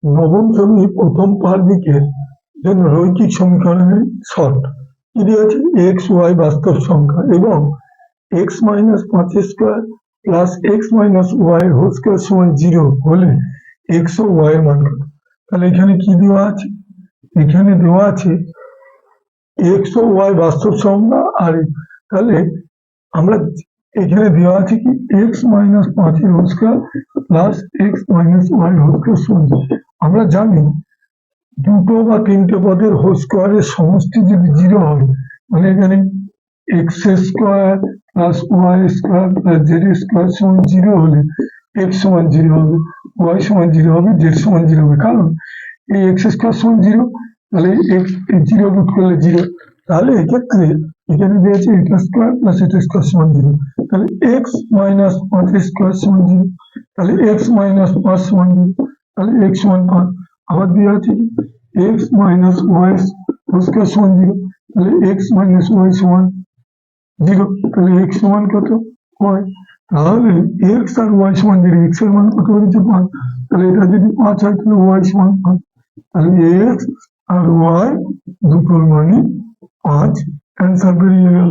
নবম শ্রেণীর প্রথম পার্বিকের জন্য রৈখিক সমীকরণের শর্ত কি দেওয়া আছে? এক্স ওয়াই বাস্তব সংখ্যা এবং এক্স মাইনাস পাঁচ square plus X minus Y whole square সমান 0 হলে এক্স ও ওয়াই এর মান কত? তাহলে এখানে কি দেওয়া আছে? এখানে দেওয়া আছে এক্স ও ওয়াই বাস্তব সংখ্যা আর তাহলে আমরা এখানে দেওয়া আছে কি এক্স মাইনাস পাঁচের whole square plus X minus Y whole square সমান 0। আমরা জানি দুটো বা তিনটে পদের হোল স্কোয়ারের সমষ্টি যদি 0 হয়, মানে এখানে X square plus Y square plus Z square সমান 0 হলে এক্স সমান 0 হবে, ওয়াই সমান 0 হবে, জেড সমান 0 হবে। কারণ এই এক্স স্কোয়ার সমান 0, তাহলে এক্স 0 রুট করলে 0, তাহলে এক্ষেত্রে এখানে দিয়েছে এটা স্কোয়ার প্লাস এটা স্কোয়ার সমান 0, তাহলে এক্স মাইনাস পাঁচ স্কোয়ার সমান 0, তাহলে এক্স মাইনাস 5 সমান 0, তাহলে এক্স সমান 5। আবার দেওয়া আছে X minus Y whole square সমান 0, তাহলে এক্স মাইনাস ওয়াই সমান 0, তাহলে এক্স সমান কত? ওয়াই। তাহলে এক্স আর ওয়াই সমান 0, এক্স এর মান কত হয়েছে? 5, তাহলে এটা যদি 5 হয় তাহলে ওয়াই সমান 5, তাহলে এক্স আর ওয়াই দুটোর মানে 5 অ্যান্সার বেরিয়ে গেল।